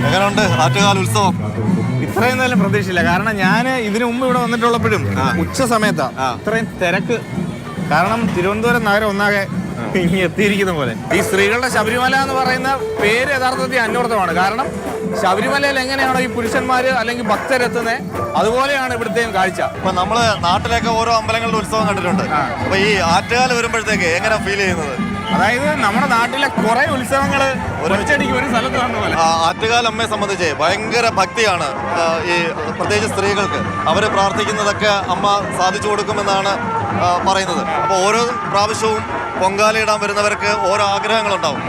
എങ്ങനെയുണ്ട് ആറ്റുകാൽ ഉത്സവം? ഇത്രയും നല്ല പ്രതീക്ഷയില്ല. കാരണം ഞാൻ ഇതിനു മുമ്പ് ഇവിടെ വന്നിട്ടുള്ളപ്പോഴും ഉച്ച സമയത്താ ഇത്രയും തിരക്ക്. കാരണം തിരുവനന്തപുരം നഗരം ഒന്നാകെ ഇനി എത്തിയിരിക്കുന്ന പോലെ. ഈ സ്ത്രീകളുടെ ശബരിമല എന്ന് പറയുന്ന പേര് യഥാർത്ഥത്തിൽ അന്വർത്ഥമാണ്. കാരണം ശബരിമലയിൽ എങ്ങനെയാണോ ഈ പുരുഷന്മാര് അല്ലെങ്കിൽ ഭക്തരെത്തുന്നത്, അതുപോലെയാണ് ഇവിടുത്തെയും കാഴ്ച. ഇപ്പൊ നമ്മള് നാട്ടിലേക്ക് ഓരോ അമ്പലങ്ങളുടെ ഉത്സവം കണ്ടിട്ടുണ്ട്. അപ്പൊ ഈ ആറ്റുകാൽ വരുമ്പോഴത്തേക്ക് എങ്ങനെ ഫീൽ ചെയ്യുന്നത്? അതായത് നമ്മുടെ നാട്ടിലെ കുറെ ഉത്സവങ്ങള് ഒരച്ചടിക്ക് ഒരു സ്ഥലത്ത് വന്ന പോലെ. ആറ്റുകാൽ അമ്മയെ സംബന്ധിച്ച് ഭയങ്കര ഭക്തിയാണ് ഈ പ്രത്യേകിച്ച് സ്ത്രീകൾക്ക്. അവര് പ്രാർത്ഥിക്കുന്നതൊക്കെ അമ്മ സാധിച്ചു കൊടുക്കുമെന്നാണ് പറയുന്നത്. അപ്പോൾ ഓരോ പ്രാവശ്യവും പൊങ്കാലയിടാൻ വരുന്നവർക്ക് ഓരോ ആഗ്രഹങ്ങളുണ്ടാവും.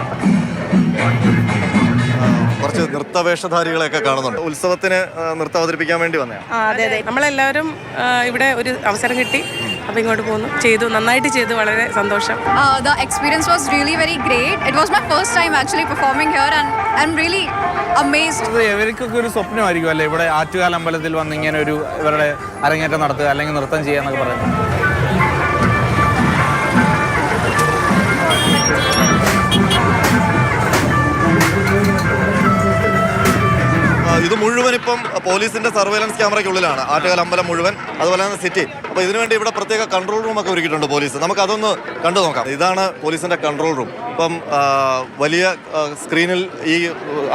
കുറച്ച് നൃത്തവേഷധാരികളെയൊക്കെ കാണുന്നുണ്ട്. ഉത്സവത്തിന് നൃത്തം അവതരിപ്പിക്കാൻ വേണ്ടി വന്നതാണ്. അതെ അതെ, നമ്മളെല്ലാവരും ഇവിടെ ഒരു അവസരം കിട്ടി, അപ്പോൾ ഇങ്ങോട്ട് പോന്നു, ചെയ്തു, നന്നായിട്ട് ചെയ്തു, വളരെ സന്തോഷം. The experience was really very great. It was my first time actually performing here and I'm really amazed. ഇവർക്കൊക്കെ ഒരു സ്വപ്നമായിരിക്കും അല്ലേ ഇവിടെ ആറ്റുകാൽ അമ്പലത്തിൽ വന്ന് ഇങ്ങനെ ഒരു ഇവരുടെ അരങ്ങേറ്റം നടത്തുക അല്ലെങ്കിൽ നൃത്തം ചെയ്യുക എന്നൊക്കെ പറയുന്നത്. ഇത് മുഴുവൻ ഇപ്പം പോലീസിന്റെ സർവൈലൻസ് ക്യാമറയ്ക്കുള്ളിലാണ് ആറ്റുകാൽ അമ്പലം മുഴുവൻ, അതുപോലെ തന്നെ സിറ്റി. അപ്പോൾ ഇതിനുവേണ്ടി ഇവിടെ പ്രത്യേക കൺട്രോൾ റൂം ഒക്കെ ഒരുക്കിയിട്ടുണ്ട് പോലീസ്. നമുക്ക് അതൊന്ന് കണ്ടു നോക്കാം. ഇതാണ് പോലീസിന്റെ കൺട്രോൾ റൂം. ഇപ്പം വലിയ സ്ക്രീനിൽ ഈ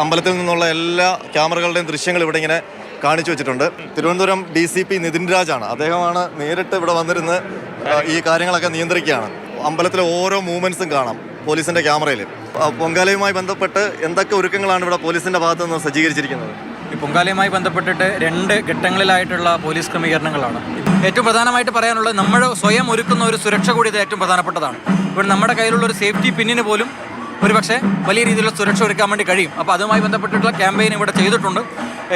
അമ്പലത്തിൽ നിന്നുള്ള എല്ലാ ക്യാമറകളുടെയും ദൃശ്യങ്ങൾ ഇവിടെ ഇങ്ങനെ കാണിച്ചു വെച്ചിട്ടുണ്ട്. തിരുവനന്തപുരം DCP നിതിൻ രാജാണ്. അദ്ദേഹമാണ് നേരിട്ട് ഇവിടെ വന്നിരുന്ന് ഈ കാര്യങ്ങളൊക്കെ നിയന്ത്രിക്കുകയാണ്. അമ്പലത്തിലെ ഓരോ മൂവ്മെന്റ്സും കാണാം പോലീസിന്റെ ക്യാമറയിൽ. പൊങ്കാലയുമായി ബന്ധപ്പെട്ട് എന്തൊക്കെ ഒരുക്കങ്ങളാണ് ഇവിടെ പോലീസിന്റെ ഭാഗത്തു നിന്ന് സജ്ജീകരിച്ചിരിക്കുന്നത്? ഈ പൊങ്കാലയുമായി ബന്ധപ്പെട്ടിട്ട് 2 ഘട്ടങ്ങളിലായിട്ടുള്ള പോലീസ് ക്രമീകരണങ്ങളാണ്. ഏറ്റവും പ്രധാനമായിട്ട് പറയാനുള്ളത്, നമ്മൾ സ്വയം ഒരുക്കുന്ന ഒരു സുരക്ഷ കൂടി ഇത് ഏറ്റവും പ്രധാനപ്പെട്ടതാണ്. ഇവിടെ നമ്മുടെ കയ്യിലുള്ള ഒരു സേഫ്റ്റി പിന്നിന് പോലും ഒരുപക്ഷെ വലിയ രീതിയിലുള്ള സുരക്ഷ ഒരുക്കാൻ വേണ്ടി കഴിയും. അപ്പോൾ അതുമായി ബന്ധപ്പെട്ടിട്ടുള്ള ക്യാമ്പയിൻ ഇവിടെ ചെയ്തിട്ടുണ്ട്.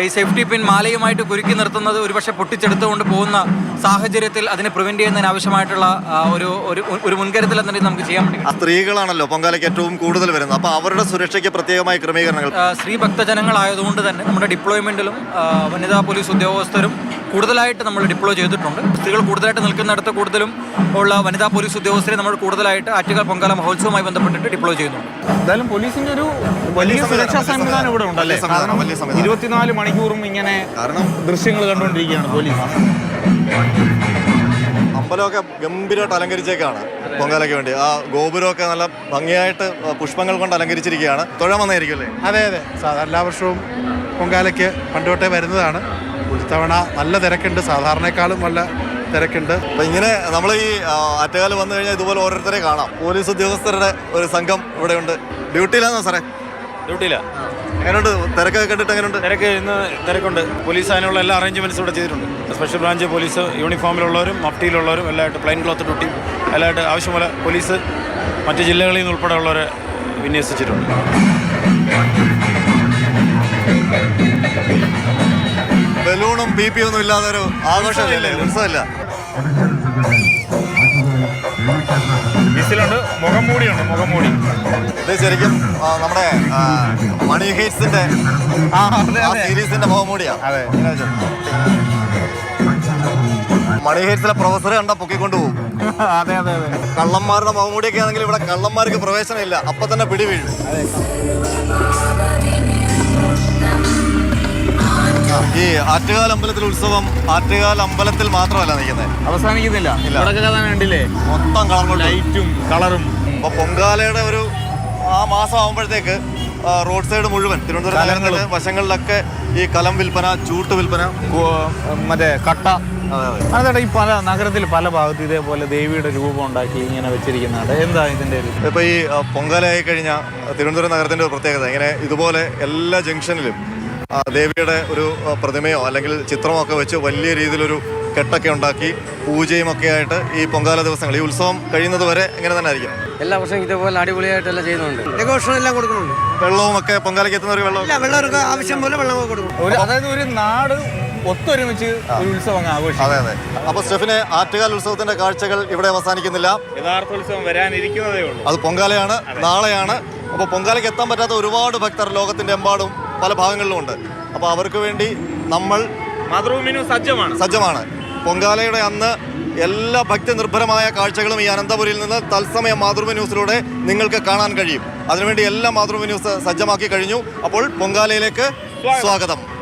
ഈ സേഫ്റ്റി പിൻ മാലയുമായിട്ട് കുരുക്കി നിർത്തുന്നത് ഒരുപക്ഷെ പൊട്ടിച്ചെടുത്തുകൊണ്ട് പോകുന്ന സാഹചര്യത്തിൽ അതിനെ പ്രിവെന്റ് ചെയ്യുന്നതിന് ആവശ്യമായിട്ടുള്ള ഒരു മുൻകരുതൽ തന്നെ നമുക്ക് ചെയ്യാൻ വേണ്ടി. സ്ത്രീകളാണല്ലോ പൊങ്കാലയ്ക്ക് ഏറ്റവും കൂടുതൽ വരുന്നത്. അപ്പോൾ അവരുടെ സുരക്ഷയ്ക്ക് പ്രത്യേകമായ ക്രമീകരണങ്ങൾ. സ്ത്രീ ഭക്തജനങ്ങളായതുകൊണ്ട് തന്നെ നമ്മുടെ ഡിപ്ലോയ്മെന്റിലും വനിതാ പോലീസ് ഉദ്യോഗസ്ഥരും കൂടുതലായിട്ട് നമ്മൾ ഡിപ്ലോയ് ചെയ്തിട്ടുണ്ട്. സ്ത്രീകൾ കൂടുതലായിട്ട് നിൽക്കുന്നിടത്ത് കൂടുതലും ഉള്ള വനിതാ പോലീസ് ഉദ്യോഗസ്ഥരെ നമ്മൾ കൂടുതലായിട്ട് ആറ്റുകാൽ പൊങ്കാല മഹോത്സവവുമായി ബന്ധപ്പെട്ടിട്ട് ഡിപ്ലോയ് ചെയ്യുന്നുണ്ട്. എന്തായാലും പോലീസിന്റെ ഒരു വലിയ സുരക്ഷാ സംവിധാനം ഇവിടെ ഉണ്ടല്ലേ? 24 മണിക്കൂറും ഇങ്ങനെ ദൃശ്യങ്ങൾ കണ്ടുകൊണ്ടിരിക്കുകയാണ് പോലീസ്. അമ്പലമൊക്കെ ഗംഭീരമായിട്ട് അലങ്കരിച്ചേക്കാണ് പൊങ്കാലയ്ക്ക് വേണ്ടി. ആ ഗോപുരമൊക്കെ നല്ല ഭംഗിയായിട്ട് പുഷ്പങ്ങൾ കൊണ്ട് അലങ്കരിച്ചിരിക്കുകയാണ്. തൊഴാൻ വന്നായിരിക്കും അല്ലേ? അതെ അതെ, എല്ലാ വർഷവും പൊങ്കാലയ്ക്ക് പണ്ടുതൊട്ടേ വരുന്നതാണ്. ഇത്തവണ നല്ല തിരക്കുണ്ട്, സാധാരണക്കാളും നല്ല തിരക്കുണ്ട്. അപ്പം ഇങ്ങനെ നമ്മൾ ഈ ആറ്റുകാൽ വന്നു കഴിഞ്ഞാൽ ഇതുപോലെ ഓരോരുത്തരെ കാണാം. പോലീസ് ഉദ്യോഗസ്ഥരുടെ ഒരു സംഘം ഇവിടെ ഉണ്ട്. ഡ്യൂട്ടിയിലാണോ സാറേ? ഡ്യൂട്ടിയില്ല. എങ്ങനെയുണ്ട് തിരക്കൊക്കെ കണ്ടിട്ട്? എങ്ങനെയുണ്ട് തിരക്ക്? ഇന്ന് തിരക്കുണ്ട്. പോലീസ് അതിനുള്ള എല്ലാ അറേഞ്ച്മെൻറ്റ്സും ഇവിടെ ചെയ്തിട്ടുണ്ട്. സ്പെഷ്യൽ ബ്രാഞ്ച് പോലീസ് യൂണിഫോമിലുള്ളവരും മഫ്റ്റിയിലുള്ളവരും എല്ലായിട്ട് പ്ലെയിൻ ക്ലോത്ത് ഡ്യൂട്ടി എല്ലായിട്ട് ആവശ്യമുള്ള പോലീസ് മറ്റ് ജില്ലകളിൽ നിന്ന് ഉൾപ്പെടെ ഉള്ളവരെ വിന്യസിച്ചിട്ടുണ്ട്. ബലൂണും PP ഒന്നും ഇല്ലാതെ ഒരു ആഘോഷമില്ല, ഉത്സവമില്ല. ഇതിലുണ്ട് മുഖംമൂടിയുണ്ട്, മുഖംമൂടി. ഇത് ശരിക്കും നമ്മുടെ മണി ഹെയ്റ്റ്സിന്റെ സീരീസിന്റെ മുഖംമൂടിയാണ്. മണി ഹെയ്റ്റ്സിലെ പ്രൊഫസറെ കണ്ടാ പൊക്കിക്കൊണ്ടു പോകും. അതെ അതെ അതെ. കള്ളന്മാരുടെ മുഖംമൂടിയൊക്കെ ആണെങ്കിൽ ഇവിടെ കള്ളന്മാർക്ക് പ്രവേശനമില്ല, അപ്പൊ തന്നെ പിടി വീഴും. ഈ ആറ്റുകാൽ അമ്പലത്തിൽ ഉത്സവം ആറ്റുകാൽ അമ്പലത്തിൽ മാത്രമല്ല നിൽക്കുന്നത്, അവസാനിക്കുന്നില്ല. കണ്ടില്ലേ, മൊത്തം കളർ, ലൈറ്റും കളറും. അപ്പൊ പൊങ്കാലയുടെ ഒരു ആ മാസം ആകുമ്പോഴത്തേക്ക് റോഡ് സൈഡ് മുഴുവൻ തിരുവനന്തപുരം വശങ്ങളിലൊക്കെ ഈ കലം വിൽപ്പന, ചൂട്ട് വിൽപ്പന, മറ്റേ കട്ട. അതെ, ഈ പല നഗരത്തിൽ പല ഭാഗത്തും ഇതേപോലെ ദേവിയുടെ രൂപം ഉണ്ടാക്കി ഇങ്ങനെ വെച്ചിരിക്കുന്നുണ്ട്. എന്താ ഇതിന്റെ? ഇപ്പൊ ഈ പൊങ്കാല ആയി കഴിഞ്ഞാൽ തിരുവനന്തപുരം നഗരത്തിന്റെ ഒരു പ്രത്യേകത, ഇങ്ങനെ ഇതുപോലെ എല്ലാ ജംഗ്ഷനിലും ദേവിയുടെ ഒരു പ്രതിമയോ അല്ലെങ്കിൽ ചിത്രമോ ഒക്കെ വെച്ച് വലിയ രീതിയിലൊരു കെട്ടൊക്കെ ഉണ്ടാക്കി പൂജയും ഒക്കെ ആയിട്ട് ഈ പൊങ്കാല ദിവസങ്ങൾ, ഈ ഉത്സവം കഴിയുന്നത് വരെ ഇങ്ങനെ തന്നെ ആയിരിക്കും. എല്ലാ വർഷവും ഇതുപോലെ അടിപൊളിയായിട്ടെല്ലാം ചെയ്യുന്നുണ്ട്. എല്ലാം കൊടുക്കുന്നുണ്ട്. വെള്ളവും ഒക്കെ പൊങ്കാലയ്ക്ക് എത്തുന്നവർക്ക് വെള്ളം ആവശ്യം പോലെ വെള്ളം കൊടുക്കും. അതായത് ഒരു നാട് ഒത്തൊരുമിച്ച് ഒരു ഉത്സവം ആഘോഷിക്കും. അതെ അതെ. അപ്പൊ സ്റ്റെഫിനെ, ആറ്റുകാൽ ഉത്സവത്തിന്റെ കാഴ്ചകൾ ഇവിടെ അവസാനിക്കുന്നില്ല. യഥാർത്ഥ ഉത്സവം വരാനിരിക്കുന്നതേ ഉള്ളൂ. അത് പൊങ്കാലയാണ്, നാളെയാണ്. അപ്പോൾ പൊങ്കാലയ്ക്ക് എത്താൻ പറ്റാത്ത ഒരുപാട് ഭക്തർ ലോകത്തിന്റെ എമ്പാടും പല ഭാഗങ്ങളിലും ഉണ്ട്. അപ്പോൾ അവർക്ക് വേണ്ടി നമ്മൾ മാതൃഭൂമി ന്യൂസ് സജ്ജമാണ്. പൊങ്കാലയുടെ അന്ന് എല്ലാ ഭക്തി നിർഭരമായ കാഴ്ചകളും ഈ അനന്തപുരിയിൽ നിന്ന് തത്സമയം മാതൃഭൂമി ന്യൂസിലൂടെ നിങ്ങൾക്ക് കാണാൻ കഴിയും. അതിനുവേണ്ടി എല്ലാ മാതൃഭൂമി ന്യൂസ് സജ്ജമാക്കി കഴിഞ്ഞു. അപ്പോൾ പൊങ്കാലയിലേക്ക് സ്വാഗതം.